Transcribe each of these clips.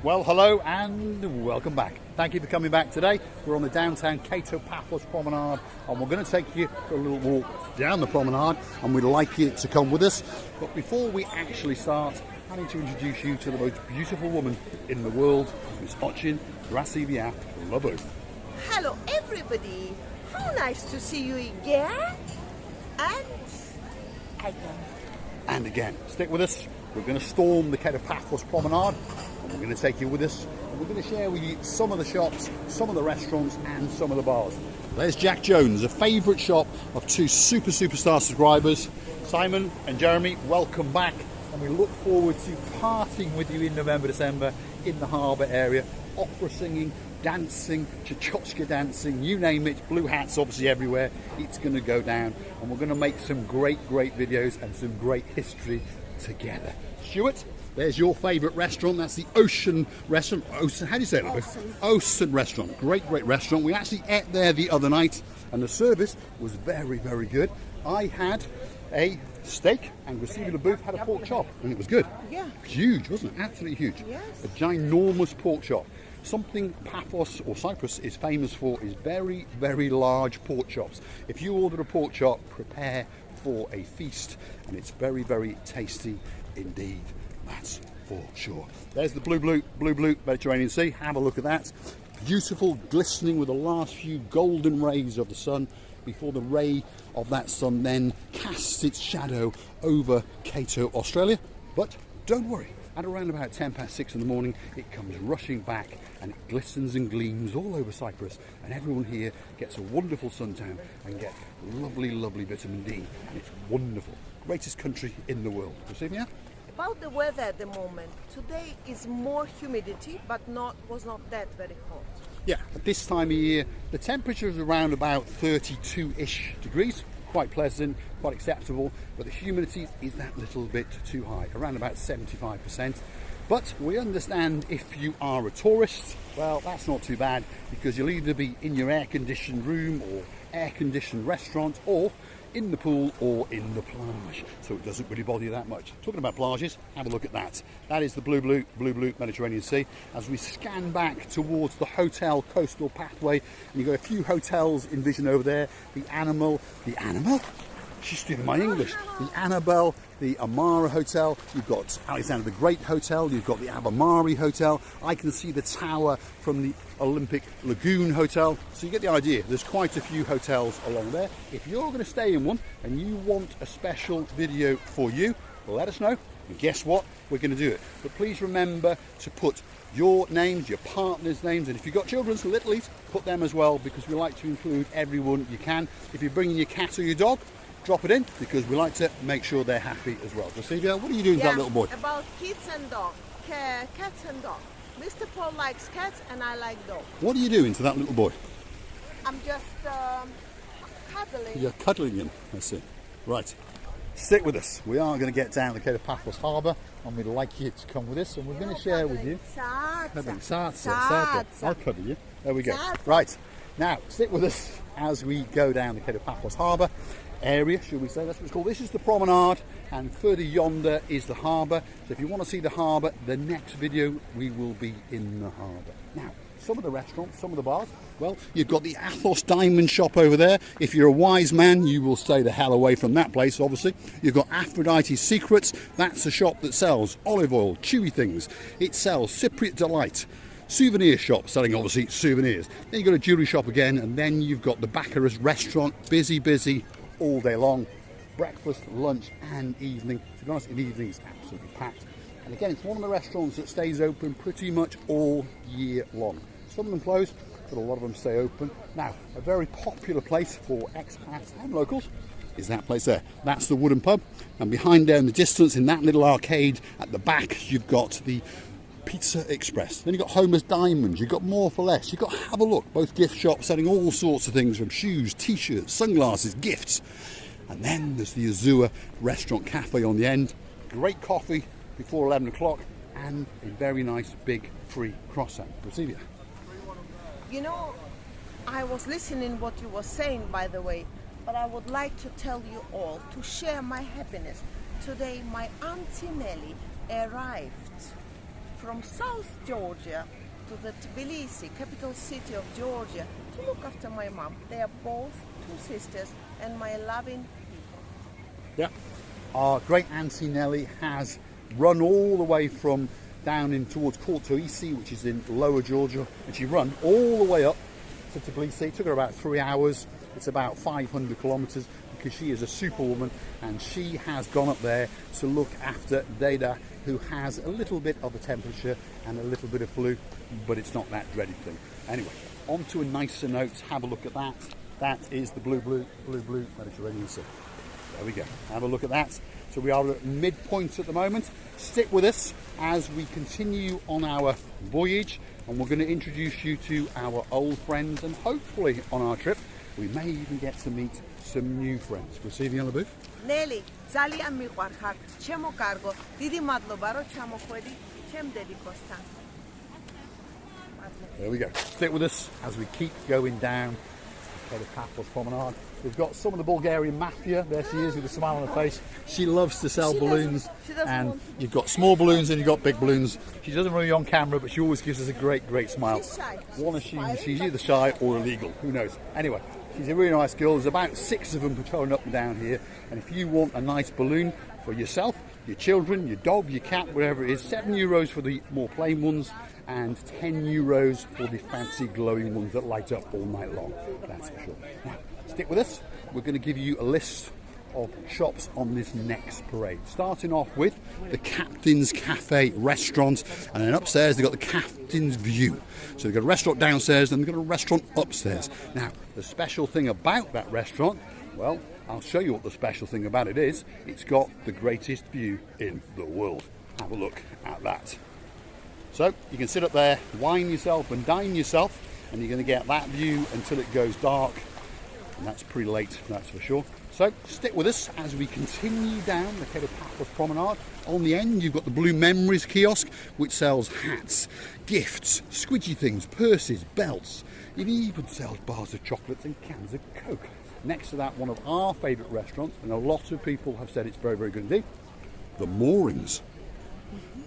Well, hello and welcome back. Thank you for coming back today. We're on the downtown Cato Paphos Promenade and we're going to take you for a little walk down the promenade and we'd like you to come with us. But before we actually start, I need to introduce you to the most beautiful woman in the world, Miss Ochin Grasilia Lobo. Hello everybody, how nice to see you again and again. And again, stick with us. We're going to storm the Cato Paphos Promenade and we're going to take you with us. And we're going to share with you some of the shops, some of the restaurants and some of the bars. There's Jack Jones, a favourite shop of two superstar subscribers. Simon and Jeremy, welcome back. And we look forward to partying with you in November, December in the harbour area. Opera singing, dancing, Tchaikovsky dancing, you name it, blue hats obviously everywhere. It's going to go down and we're going to make some great videos and some great history together. Stuart, there's your favourite restaurant. That's the Ocean Restaurant. Ocean, how do you say it? Ocean Restaurant. Great restaurant. We actually ate there the other night and the service was very good. I had a steak and Grasilia Lobo had a pork chop and it was good. Yeah. Huge, wasn't it? Absolutely huge. Yes. A ginormous pork chop. Something Paphos or Cyprus is famous for is very large pork chops. If you order a pork chop, prepare for a feast and it's very tasty indeed. That's for sure. There's the blue Mediterranean Sea. Have a look at that. Beautiful, glistening with the last few golden rays of the sun before the ray of that sun then casts its shadow over Cato, Australia. But don't worry, at around about 6:10 in the morning, it comes rushing back and it glistens and gleams all over Cyprus and everyone here gets a wonderful suntan and gets lovely vitamin D and it's wonderful. Greatest country in the world. Grasilia? About the weather at the moment, today is more humidity but was not that very hot. Yeah, at this time of year, the temperature is around about 32-ish degrees. Quite pleasant, quite acceptable, but the humidity is that little bit too high, around about 75%. But we understand if you are a tourist, well, that's not too bad because you'll either be in your air-conditioned room or air-conditioned restaurant or in the pool or in the plage, so it doesn't really bother you that much. Talking about plages, have a look at that. That is the blue Mediterranean Sea. As we scan back towards the hotel coastal pathway, and you've got a few hotels in vision over there. The Animal? She's stealing my English. The Annabelle, the Amara Hotel, you've got Alexander the Great Hotel, you've got the Abamari Hotel. I can see the tower from the Olympic Lagoon Hotel. So you get the idea, there's quite a few hotels along there. If you're going to stay in one and you want a special video for you, let us know. And guess what? We're going to do it. But please remember to put your names, your partner's names, and if you've got children, so littlies, put them as well because we like to include everyone you can. If you're bringing your cat or your dog, drop it in because we like to make sure they're happy as well. Grasilia, what are you doing to that little boy? About kids and dogs, cats and dogs. Mr. Paul likes cats and I like dogs. What are you doing to that little boy? I'm just cuddling. You're cuddling him, I see. Right, stick with us. We are going to get down to the Cato Paphos Harbour and we'd like you to come with us and we're going to share with you. I'll cuddle you. There we go. Right, now stick with us as we go down the Cato Paphos Harbour area, should we say, that's what it's called. This is the promenade and further yonder is the harbour. So if you want to see the harbour, the next video we will be in the harbour. Now, some of the restaurants, some of the bars, well, you've got the Paphos Diamond Shop over there. If you're a wise man, you will stay the hell away from that place, obviously. You've got Aphrodite's Secrets. That's a shop that sells olive oil, chewy things. It sells Cypriot Delight. Souvenir shop selling obviously souvenirs. Then you've got a jewellery shop again, and then you've got the Baccarat restaurant, busy all day long. Breakfast, lunch and evening. To be honest, in the evening it's absolutely packed. And again, it's one of the restaurants that stays open pretty much all year long. Some of them close, but a lot of them stay open. Now, a very popular place for expats and locals is that place there. That's the Wooden Pub, and behind there in the distance in that little arcade at the back you've got the Pizza Express. Then you've got Homer's Diamonds, you've got More for Less, you've got Have a Look, both gift shops selling all sorts of things from shoes, t-shirts, sunglasses, gifts. And then there's the Azure Restaurant Cafe on the end. Great coffee before 11 o'clock and a very nice big free croissant. Grasilia. You know, I was listening what you were saying, by the way, but I would like to tell you all to share my happiness. Today my Auntie Nelly arrived from South Georgia to the Tbilisi, capital city of Georgia, to look after my mom. They are both two sisters and my loving people. Yeah. Our great Auntie Nellie has run all the way from down in towards Kortoisi, which is in lower Georgia, and she run all the way up to Tbilisi. It took her about 3 hours. It's about 500 kilometers because she is a superwoman, and she has gone up there to look after Deda, who has a little bit of a temperature and a little bit of flu, but it's not that dreaded thing. Anyway, on to a nicer note. Have a look at that. That is the blue Mediterranean Sea. There we go. Have a look at that. So we are at midpoint at the moment. Stick with us as we continue on our voyage, and we're going to introduce you to our old friends, and hopefully on our trip we may even get to meet some new friends. We'll see you on the booth. Nelly, ძალიან მიყვარხარ, ჩემო კარგო, დიდი მადლობა რომ ჩამოხვედი, ჩემ დედიკოსთან. There we go. Stick with us as we keep going down the Paphos Promenade. We've got some of the Bulgarian mafia. There she is with a smile on her face. She loves to sell balloons, and you've got small balloons and you've got big balloons. She doesn't really on camera, but she always gives us a great smile. She's shy. One assumes she's either shy or illegal. Who knows? Anyway, she's a really nice girl. There's about 6 of them patrolling up and down here. And if you want a nice balloon for yourself, your children, your dog, your cat, whatever it is, €7 for the more plain ones, and €10 for the fancy glowing ones that light up all night long. That's for sure. Now, stick with us. We're going to give you a list of shops on this next parade. Starting off with the Captain's Cafe restaurant, and then upstairs they've got the Captain's View. So they've got a restaurant downstairs and they've got a restaurant upstairs. Now, the special thing about that restaurant, well, I'll show you what the special thing about it is. It's got the greatest view in the world. Have a look at that. So you can sit up there, wine yourself and dine yourself, and you're going to get that view until it goes dark, and that's pretty late, that's for sure. So stick with us as we continue down the Paphos Promenade. On the end you've got the Blue Memories kiosk, which sells hats, gifts, squidgy things, purses, belts. It even sells bars of chocolates and cans of Coke. Next to that, one of our favourite restaurants, and a lot of people have said it's very good indeed, the Moorings.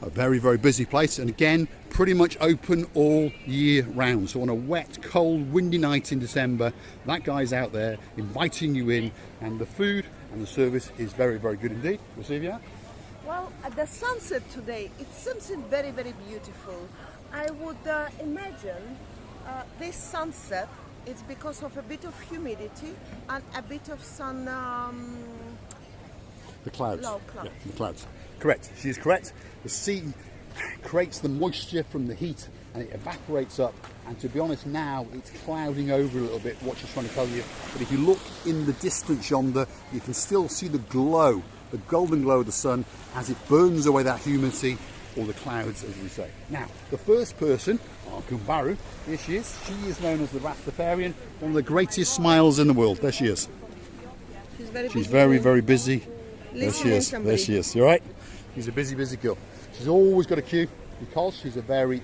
A very busy place, and again pretty much open all year round. So on a wet, cold, windy night in December, that guy's out there inviting you in, and the food and the service is very good indeed. We'll see you out. Well, the sunset today, it's something very beautiful. I would imagine this sunset is because of a bit of humidity and a bit of sun. The clouds. Low clouds. Yeah, the clouds. Correct. She is correct. The sea creates the moisture from the heat and it evaporates up. And to be honest, now it's clouding over a little bit, what she's trying to tell you. But if you look in the distance yonder, you can still see the glow, the golden glow of the sun as it burns away that humidity, or the clouds, as we say. Now, the first person, Kumbaru, here she is. She is known as the Rastafarian, one of the greatest smiles in the world. There she is. She's very busy. There she is. There she is. You all right? She's a busy girl. She's always got a queue because she's a very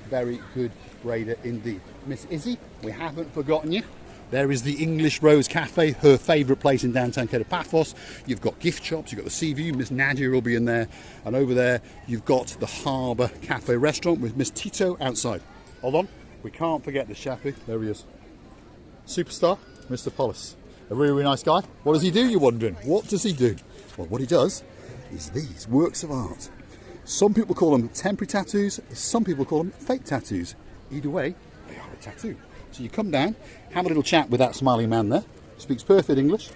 good raider indeed. Miss Izzy, we haven't forgotten you. There is the English Rose Cafe, her favourite place in downtown Paphos. You've got gift shops, you've got the sea view, Miss Nadia will be in there. And over there, you've got the Harbour Cafe restaurant with Miss Tito outside. Hold on, we can't forget the chappie. There he is. Superstar, Mr. Polis. A really nice guy. What does he do, you're wondering? What does he do? Well, what he does is these works of art. Some people call them temporary tattoos, some people call them fake tattoos. Either way, they are a tattoo. So you come down, have a little chat with that smiling man there. He speaks perfect English.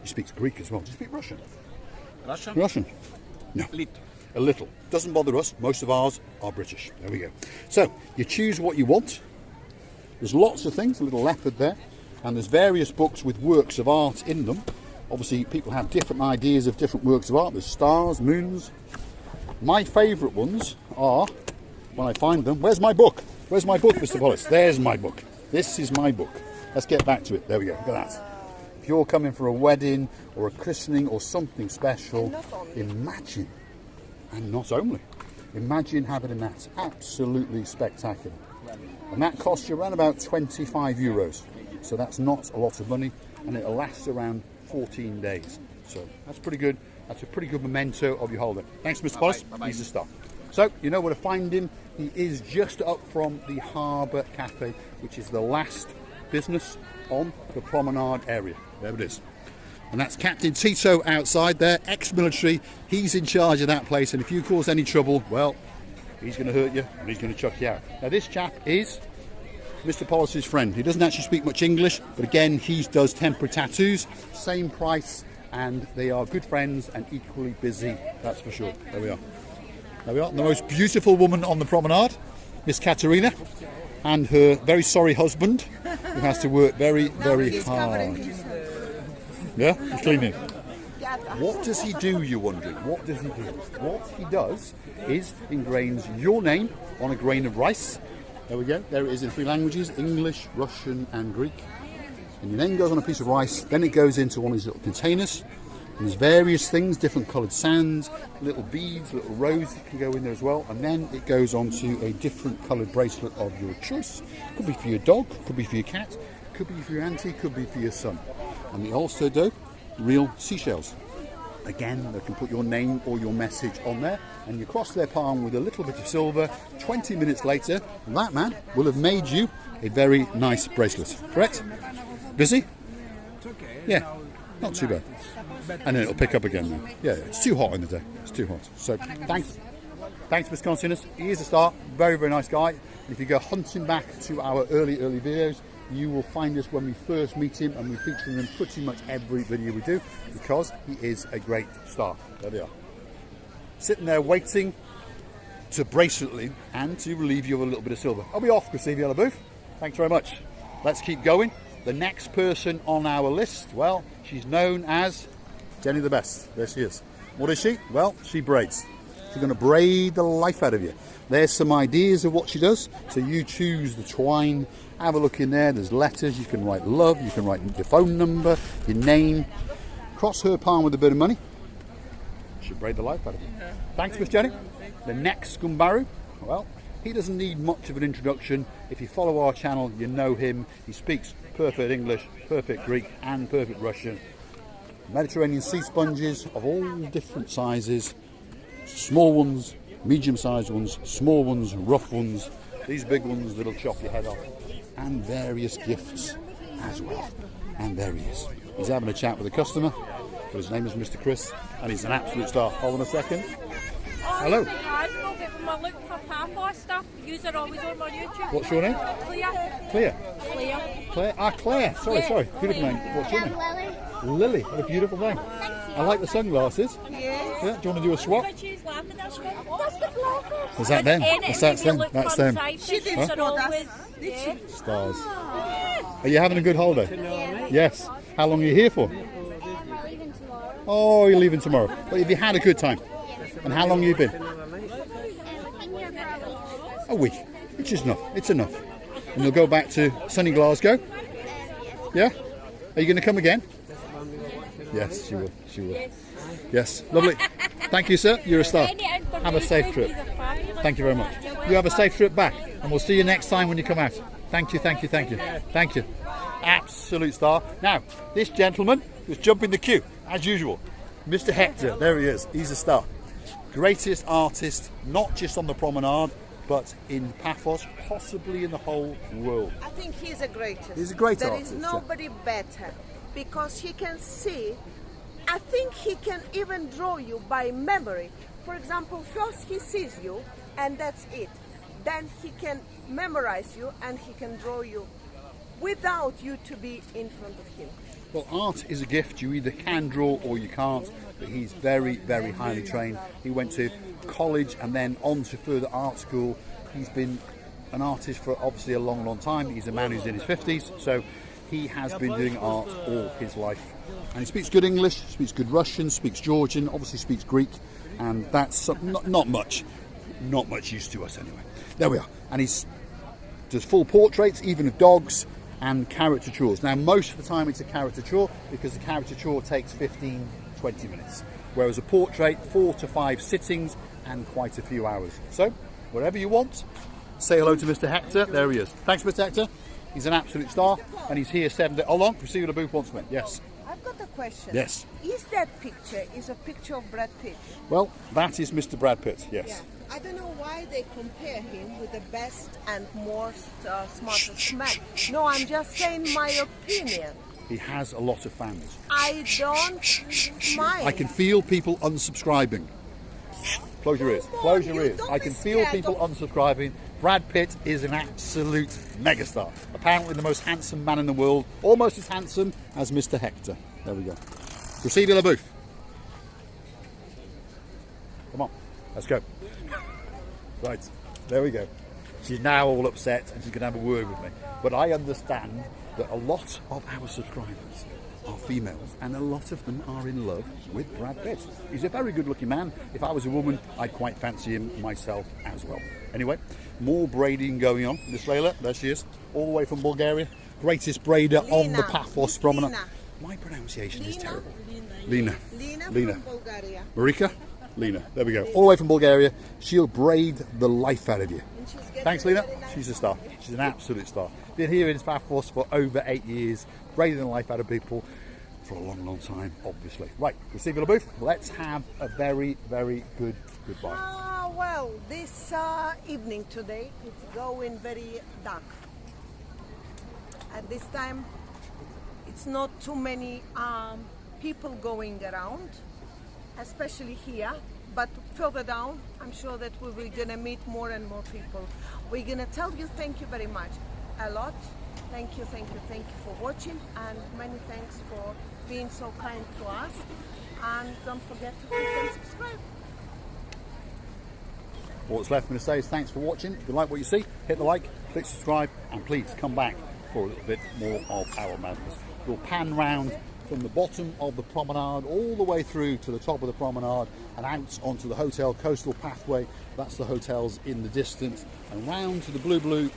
He speaks Greek as well. Do you speak Russian? Russian? No. A little. Doesn't bother us. Most of ours are British. There we go. So you choose what you want. There's lots of things. A little leopard there. And there's various books with works of art in them. Obviously, people have different ideas of different works of art. There's stars, moons. My favourite ones are, when I find them, where's my book? Where's my book, Mr. Polis? There's my book. This is my book. Let's get back to it. There we go. Look at that. If you're coming for a wedding or a christening or something special, imagine, and not only, imagine having that. Absolutely spectacular. And that costs you around about €25. So that's not a lot of money, and it'll last around 14 days. So that's pretty good. That's a pretty good memento of your holiday. Thanks, Mr. Polis. He's a star. So you know where to find him. He is just up from the Harbour Cafe, which is the last business on the promenade area. There it is. And that's Captain Tito outside there, ex-military. He's in charge of that place, and if you cause any trouble, well, he's going to hurt you and he's going to chuck you out. Now this chap is Mr. Pollis's friend. He doesn't actually speak much English, but again, he does temporary tattoos, same price, and they are good friends and equally busy, that's for sure. There we are. There we are, the most beautiful woman on the promenade, Miss Katerina, and her very sorry husband, who has to work very, very hard. Yeah, he's cleaning. What does he do, you're wondering? What does he do? What he does is engrains your name on a grain of rice. There we go. There it is in 3 languages, English, Russian and Greek. And your name goes on a piece of rice. Then it goes into one of these little containers. And there's various things, different coloured sands, little beads, little roses can go in there as well. And then it goes onto a different coloured bracelet of your choice. Could be for your dog, could be for your cat, could be for your auntie, could be for your son. And they also do real seashells. Again, they can put your name or your message on there, and you cross their palm with a little bit of silver. 20 minutes later, that man will have made you a very nice bracelet. Correct? Busy? Yeah, not too bad. And then it'll pick up again now. Yeah, it's too hot in the day. It's too hot. So thanks, Mr. Continus. He is a star. Very, very nice guy. And if you go hunting back to our early videos, you will find us when we first meet him, and we feature him in pretty much every video we do, because he is a great star. There they are. Sitting there waiting to bracelet him and to relieve you of a little bit of silver. I'll be off, Christine Yellow Booth. Thanks very much. Let's keep going. The next person on our list, well, she's known as Jenny the Best. There she is. What is she? Well, she braids. She's going to braid the life out of you. There's some ideas of what she does. So you choose the twine. Have a look in there. There's letters. You can write love. You can write your phone number, your name. Cross her palm with a bit of money. She'll braid the life out of you. Thanks, Miss Jenny. The next Scumbaru, well, he doesn't need much of an introduction. If you follow our channel, you know him. He speaks perfect English, perfect Greek, and perfect Russian. Mediterranean sea sponges of all different sizes. Small ones, medium-sized ones, small ones, rough ones, these big ones that'll chop your head off, and various gifts as well. And there he is. He's having a chat with a customer. His name is Mr. Chris, and he's an absolute star. Hold on a second. Hello. Look for Paphos stuff. Use it always on my YouTube. What's your name? Claire. Claire. Ah, Claire. Sorry. Beautiful name. What's your name? Lily. What a beautiful name. I like the sunglasses. Yes. Yeah. Do you want to do a swap? That's the blockers. Is that them? That's them. That's them. She did Huh? always. Stars. Are you having a good holiday? Yes. How long are you here for? I'm leaving tomorrow. Oh, you're leaving tomorrow. But have you had a good time? And how long have you been? I'm here for A week. Which is enough. It's enough. And you'll go back to sunny Glasgow? Yeah? Are you going to come again? Yes, she will. She will. Yes. Lovely. Thank you, sir. You're a star. Have a safe trip. Thank you very much. You have a safe trip back, and we'll see you next time when you come out. Thank you, thank you, thank you. Thank you. Absolute star. Now, this gentleman was jumping the queue, as usual. Mr. Hector, there he is. He's a star. Greatest artist, not just on the promenade, but in Paphos, possibly in the whole world. I think he's the greatest. He's a great There artist. is nobody better, because he can see. I think he can even draw you by memory. For example, first he sees you, and that's it. Then he can memorize you, and he can draw you without you to be in front of him. Well, art is a gift. You either can draw or you can't, but he's very, very highly trained. He went to college and then on to further art school. He's been an artist for obviously a long, long time. He's a man who's in his 50s, so he has been doing art all his life. And he speaks good English, speaks good Russian, speaks Georgian, obviously speaks Greek, and that's not much use to us anyway. There we are. And he does full portraits, even of dogs, and caricatures. Now, most of the time it's a caricature, because the caricature takes 15-20 minutes, whereas a portrait, 4 to 5 sittings and quite a few hours. So, whatever you want, say hello to Mr. Hector. There he is. Thanks, Mr. Hector. He's an absolute star, and he's here 7 days. Hold on, Christina the Booth wants me. Yes. I've got a question. Yes. Is that picture a picture of Brad Pitt? Well, that is Mr. Brad Pitt, yes. Yeah. I don't know why they compare him with the best and most smartest man. No, I'm just saying my opinion. He has a lot of fans. I don't mind. I can feel people unsubscribing. Close your ears. Close your ears. I can feel people unsubscribing. Brad Pitt is an absolute megastar. Apparently the most handsome man in the world. Almost as handsome as Mr. Hector. There we go. Receive la booth. Come on. Let's go. Right. There we go. She's now all upset and she's going to have a word with me. But I understand that a lot of our subscribers are females and a lot of them are in love with Brad Pitt. He's a very good looking man. If I was a woman, I'd quite fancy him myself as well. Anyway, more braiding going on. Miss Layla, there she is, all the way from Bulgaria. Greatest braider on the Paphos Promenade. My pronunciation is terrible. Lena. From Bulgaria. Marika? Lena. There we go. All the way from Bulgaria. She'll braid the life out of you. Thanks, Lena. She's a star. She's an absolute star. Been here in Paphos for over 8 years, braiding the life out of people for a long, long time, obviously. Right, receive your booth. Let's have a very, very good goodbye. Well, this evening today, it's going very dark. At this time, it's not too many people going around, especially here. But further down, I'm sure that we're going to meet more and more people. We're going to tell you thank you very much. A lot. Thank you for watching, and many thanks for being so kind to us. And don't forget to click and subscribe. What's left for me to say is thanks for watching. If you like what you see, hit the like, click subscribe, and please come back for a little bit more of our madness. We'll pan round from the bottom of the promenade all the way through to the top of the promenade and out onto the hotel coastal pathway. That's the hotels in the distance, and round to the blue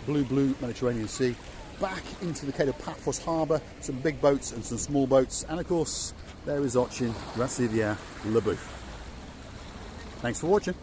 Mediterranean Sea, back into the Cape of Paphos harbour, some big boats and some small boats, and of course there is Ochin, Rasivia, Labouf. Thanks for watching.